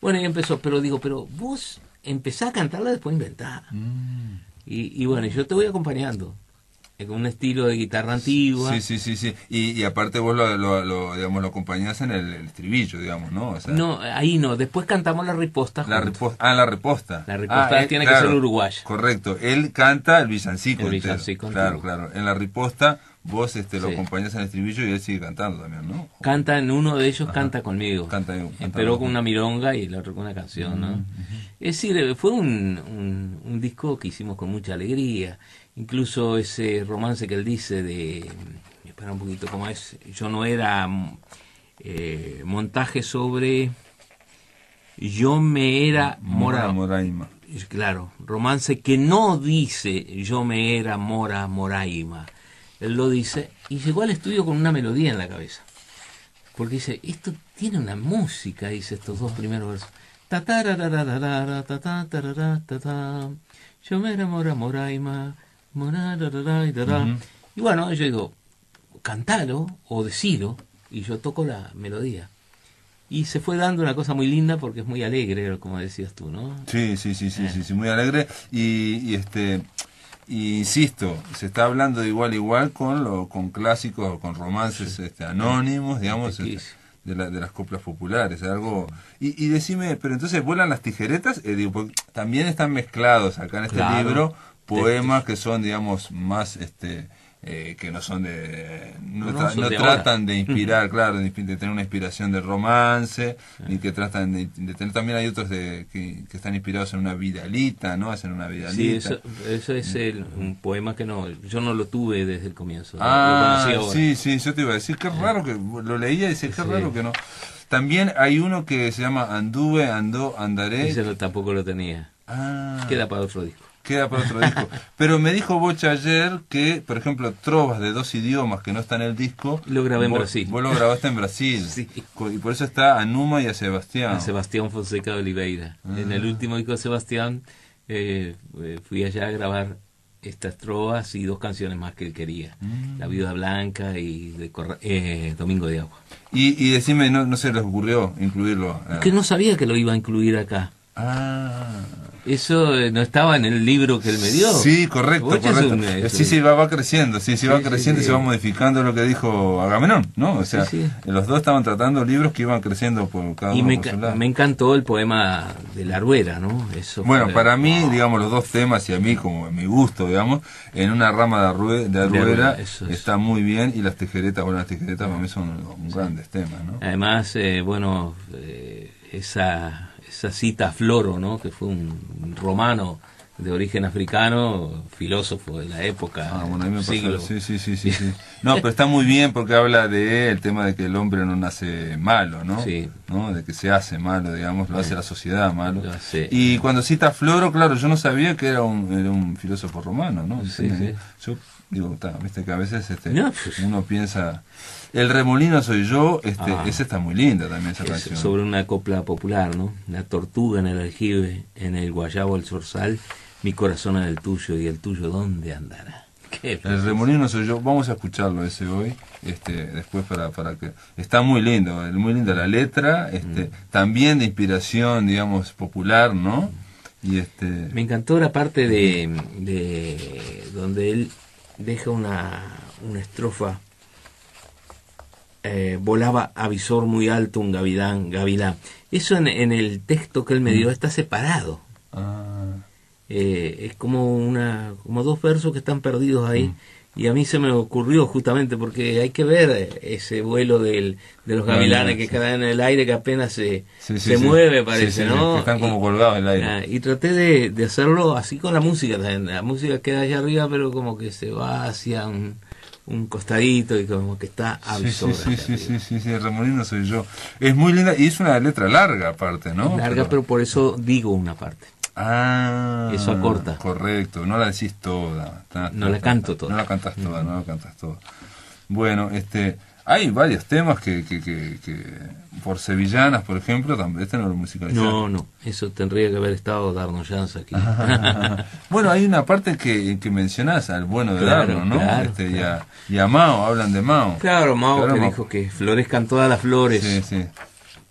Bueno, y empezó, pero digo, pero vos empezás a cantarla después inventada. Y bueno, yo te voy acompañando, con un estilo de guitarra antigua. Sí. Y aparte vos digamos, lo acompañás en el estribillo, digamos, ¿no? O sea, No, ahí no, después cantamos la riposta. la juntos. riposta. La riposta. La riposta tiene que ser uruguaya. Correcto. Él canta el villancico El entero. villancico Claro, antiguo. claro. En la riposta vos lo Sí. acompañás en el estribillo y él sigue cantando también, ¿no? Canta en uno de ellos, canta conmigo. Canta Pero con una milonga y el otro con una canción, ¿no? Es decir, fue un disco que hicimos con mucha alegría. Incluso ese romance que él dice de... Espera un poquito, ¿cómo es? Yo no era... montaje sobre... Yo me era Moraima. Claro, romance que no dice yo me era Moraima. Él lo dice y llegó al estudio con una melodía en la cabeza. Porque dice, esto tiene una música, dice estos 2 primeros versos. Ta tarararara, ta ta tarara, ta ta. Yo me era Moraima, morarara, y bueno, yo digo, cantalo o decilo, y yo toco la melodía. Y se fue dando una cosa muy linda porque es muy alegre, como decías tú, ¿no? Sí, muy alegre. Y insisto, se está hablando de igual a igual con clásicos, con romances anónimos, digamos, de las coplas populares, algo. Y decime, pero entonces vuelan las tijeretas, digo, porque también están mezclados acá en este libro poemas que son, digamos, más que no son de no tratan de inspirar, claro, de tener una inspiración de romance, ni que tratan de tener, también hay otros que están inspirados en una vidalita, ¿no? Hacen una vidalita. Sí, eso es un poema que yo no lo tuve desde el comienzo. Sí, yo te iba a decir, qué raro que lo leía y decía, qué raro que no. También hay uno que se llama Anduve, Andó, Andaré. Ese tampoco lo tenía. Queda para otro disco. Queda para otro disco. Pero me dijo Bocha ayer que, por ejemplo, trovas de 2 idiomas que no están en el disco, lo grabé en Brasil. Vos lo grabaste en Brasil. Sí. Y por eso está a Numa y a Sebastián. A Sebastián Fonseca de Oliveira. En el último disco de Sebastián fui allá a grabar estas trovas y 2 canciones más que él quería. La Viuda Blanca y Domingo de Agua. Y decime, no se les ocurrió incluirlo. Que no sabía que lo iba a incluir acá. Eso no estaba en el libro que él me dio. Sí, correcto. Sí, va creciendo, va creciendo y se va modificando lo que dijo Agamenón, ¿no? O sea, los dos estaban tratando libros que iban creciendo por cada uno por su lado. Me encantó el poema de la Aruera, ¿no? Eso para mí, digamos, los dos temas, y a mí como mi gusto, digamos, en una rama de Aruera está muy bien, y las tijeretas para mí son grandes temas, ¿no? Además, esa cita a Floro, ¿no? Que fue un romano de origen africano, filósofo de la época. A mí me pasó. Sí. No, pero está muy bien porque habla el tema de que el hombre no nace malo, ¿no? Sí. ¿No? De que se hace malo, digamos, lo hace la sociedad malo. Y cuando cita a Floro, claro, yo no sabía que era un filósofo romano, ¿no? Sí. Yo digo, viste que a veces uno piensa, el remolino soy yo, esa está muy linda también, esa canción. Sobre una copla popular, ¿no? La tortuga en el aljibe, en el guayabo el zorzal, mi corazón en el tuyo, y el tuyo ¿dónde andará? El remolino soy yo, vamos a escucharlo ese hoy, después para que está muy linda la letra, también de inspiración, digamos, popular, ¿no? Y me encantó la parte de donde él deja una estrofa. Volaba a visor muy alto un gavilán. Eso en el texto que él me dio está separado. Es como 2 versos que están perdidos ahí. Y a mí se me ocurrió justamente porque hay que ver ese vuelo de los gavilanes que quedan en el aire, que apenas se mueve, parece, ¿no? Que están como colgados en el aire. Y traté de hacerlo así con la música. La música queda allá arriba, pero como que se va hacia un costadito y como que está avisor. Sí, el remolino soy yo. Es muy linda y es una letra larga aparte, ¿no? Larga, pero por eso digo una parte. Eso acorta. Correcto, no la decís toda. No la canto toda. No la cantas toda, Bueno, hay varios temas que por Sevillanas, por ejemplo, también no lo musicalizaron. No, eso tendría que haber estado Darno Jans aquí. Bueno, hay una parte que mencionás al bueno de Darno, ¿no? Claro. Y a Mao, hablan de Mao. Claro, Mao que dijo que florezcan todas las flores. Sí.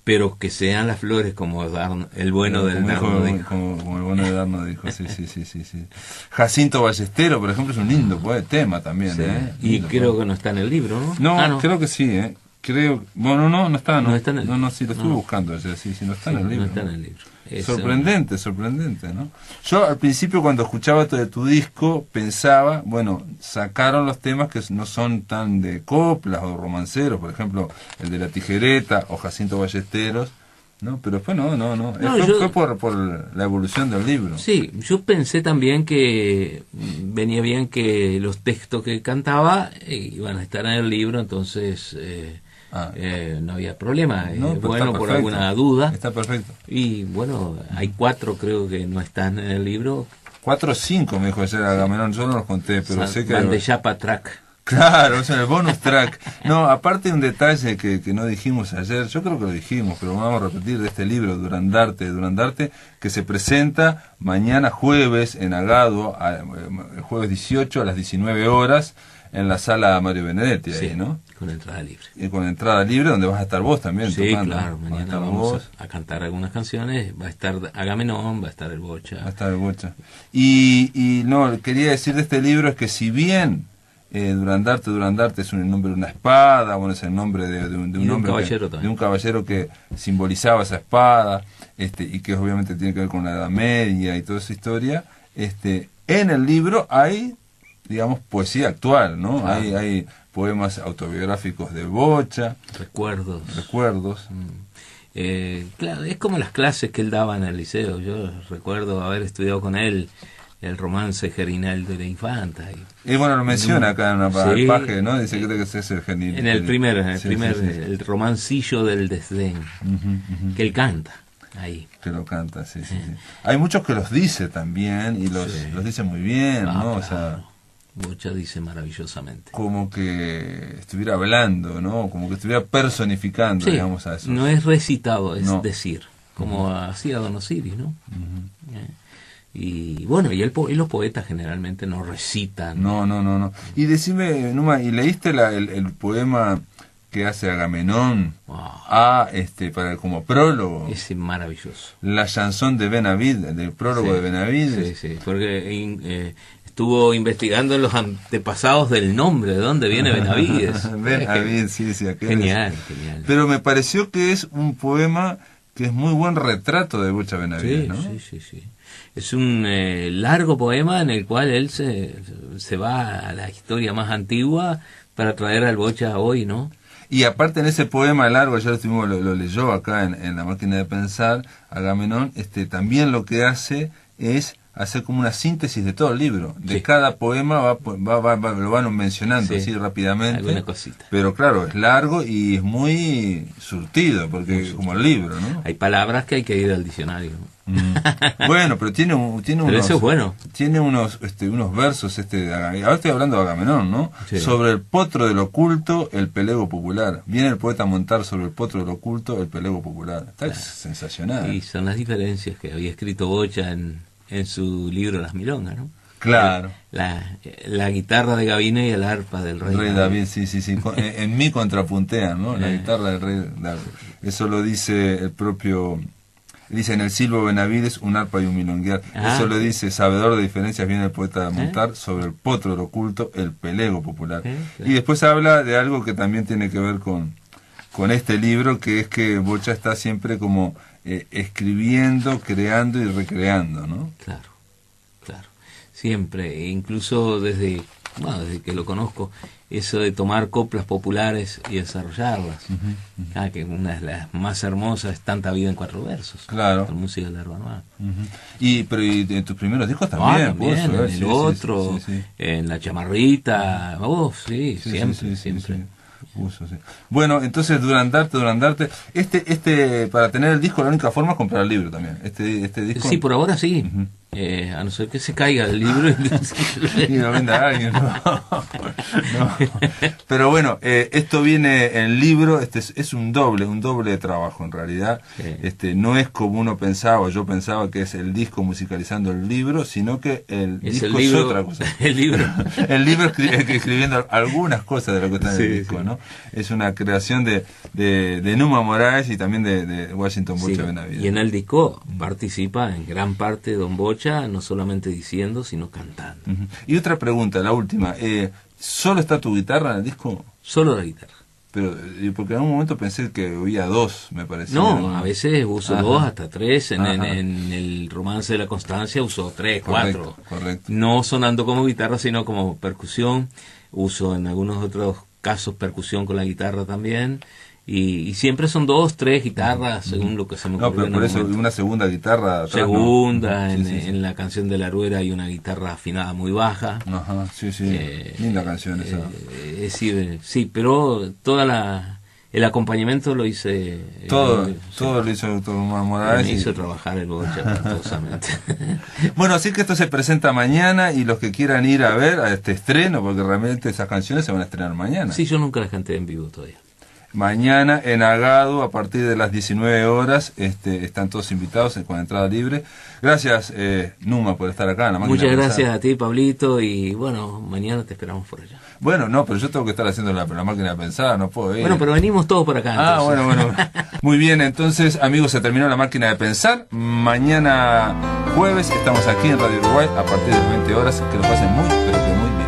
Pero que sean las flores como el bueno del Darno dijo. Como el bueno de Darno dijo, sí. Jacinto Ballestero, por ejemplo, es un lindo tema también. Sí. Y creo que no está en el libro, ¿no? No, creo que sí, Creo, bueno, no está, no está en el libro. No, sí, lo estuve buscando, sí, no está en el libro. No está en el libro. Sorprendente, ¿no? Yo al principio cuando escuchaba todo de tu disco pensaba, bueno, sacaron los temas que no son tan de coplas o romanceros, por ejemplo, el de La Tijereta o Jacinto Ballesteros, ¿no? Pero después no. Fue por la evolución del libro. Sí, yo pensé también que venía bien que los textos que cantaba iban a estar en el libro, entonces no había problema. Bueno, por alguna duda. Está perfecto. Y bueno, hay 4 creo que no están en el libro. 4 o 5 me dijo ayer Agamenón, yo no los conté, pero sé que... Van de Chapa Track. Claro, o sea, el bonus track. No, aparte un detalle que no dijimos ayer, yo creo que lo dijimos, pero vamos a repetir, de este libro, Durandarte, que se presenta mañana jueves en Agado, el jueves 18 a las 19 horas, en la sala Mario Benedetti, Sí, ahí, ¿no? con entrada libre. Y con entrada libre, donde vas a estar vos también Sí, tocando. claro, Vas a mañana estar vamos vos, a cantar algunas canciones, va a estar Agamenón, va a estar el Bocha. va a estar el Bocha. Y no, quería decir de este libro es que si bien Durandarte es un nombre de una espada, bueno, es el nombre de un Y de un hombre caballero de también. un caballero que simbolizaba esa espada, y que obviamente tiene que ver con la Edad Media y toda esa historia. En el libro hay, digamos, poesía actual, ¿no? Claro. Hay poemas autobiográficos de Bocha, Recuerdos. Claro, es como las clases que él daba en el liceo. Yo recuerdo haber estudiado con él el romance Gerinaldo y la Infanta. Y bueno, lo menciona acá en una Sí. paje, ¿no? Dice que ese es el genil. En el primer, Sí, sí. el romancillo del desdén, que él canta ahí. Que lo canta, sí. Hay muchos que los dice también, y los dice muy bien, ¿no? O sea, Bocha dice maravillosamente. como que estuviera hablando, ¿no? Como que estuviera personificando, Sí, digamos, a eso. no es recitado, es No. decir, como hacía Don Osiris, ¿no? Y bueno, y los poetas generalmente no recitan. No. Y decime, Numa, ¿y leíste el poema que hace Agamenón como prólogo? Es maravilloso. La chanson de Benavides, del prólogo de Benavides. Sí, porque estuvo investigando en los antepasados del nombre, de dónde viene Benavides. Benavides, sí, aquel Genial. Pero me pareció que es un poema que es muy buen retrato de Bocha Benavides, ¿no? Sí. Es un largo poema en el cual él se va a la historia más antigua para traer al Bocha hoy, ¿no? Y aparte en ese poema largo, ya lo leyó acá en La Máquina de Pensar, Agamenón, también lo que hace es hacer como una síntesis de todo el libro. De Sí. cada poema lo van mencionando Sí. así rápidamente. Alguna cosita. Pero claro, es largo y es muy surtido, porque como el libro, ¿no? Hay palabras que hay que ir al diccionario, ¿no? Bueno, pero tiene unos... eso es bueno. Tiene unos versos ahora estoy hablando de Agamenón, ¿no? Sí. Sobre el potro del oculto, el pelego popular. Viene el poeta a montar sobre el potro del oculto, el pelego popular. Está sensacional. Y son las diferencias que había escrito Bocha en su libro Las Milongas, ¿no? Claro. La guitarra de Gavina y el arpa del rey David, sí. En mí contrapuntean, ¿no? La guitarra del rey David. Eso lo dice el propio... Dice, en el silbo Benavides, un arpa y un milonguear. Eso lo dice, sabedor de diferencias, viene el poeta a montar sobre el potro del oculto, el pelego popular. Claro. Y después habla de algo que también tiene que ver con este libro, que es que Bocha está siempre como escribiendo, creando y recreando, ¿no? Claro. Siempre, incluso desde que lo conozco, eso de tomar coplas populares y desarrollarlas. Que una de las más hermosas es Tanta vida en 4 versos. Claro. Con música de la Urbana. Y en tus primeros discos también. También, puso, en el otro, sí. en La Chamarrita, siempre. Puso, sí. Bueno, entonces Durandarte, para tener el disco la única forma es comprar el libro también. Este disco. Sí, por ahora sí. A no ser que se caiga el libro y lo venda alguien, no. Pero bueno, esto viene en libro, es un doble de trabajo en realidad. Sí. No es como uno pensaba, yo pensaba que es el disco musicalizando el libro, sino que el disco es otra cosa. El libro escribiendo algunas cosas de lo que está en el disco, ¿no? Es una creación de Numa Moraes y también de Washington Bocha Benavides. Y en el disco participa en gran parte Don Bocha, no solamente diciendo, sino cantando. Y otra pregunta, la última. ¿Solo está tu guitarra en el disco? Solo la guitarra. Pero porque en un momento pensé que había 2, me parecía. No, a veces uso 2 hasta 3. En el Romance de la Constancia uso 3, 4. Correcto. No sonando como guitarra, sino como percusión. Uso en algunos otros casos percusión con la guitarra también. Y siempre son 2, 3 guitarras, según lo que se me ocurrió. No, pero por eso una segunda guitarra atrás, segunda, ¿no? En la canción de la Aruera hay una guitarra afinada muy baja. Ajá, sí. Linda canción esa. Es decir, sí, pero toda El acompañamiento lo hice... Todo sí. lo hizo el doctor Morales. Me hizo trabajar el bocha aparatosamente. Bueno, así que esto se presenta mañana y los que quieran ir a ver a este estreno, porque realmente esas canciones se van a estrenar mañana. Sí, yo nunca las canté en vivo todavía. Mañana en Agado, a partir de las 19 horas, están todos invitados con entrada libre. Gracias, Numa, por estar acá en la máquina. Muchas de pensar. gracias a ti, Pablito, y bueno, mañana te esperamos por allá. Bueno, no, pero yo tengo que estar haciendo la máquina de pensar, no puedo ir. Bueno, pero venimos todos por acá. Ah, entonces. bueno. Muy bien, entonces, amigos, se terminó la máquina de pensar. Mañana jueves estamos aquí en Radio Uruguay a partir de las 20 horas. Que lo pasen muy, pero que muy bien.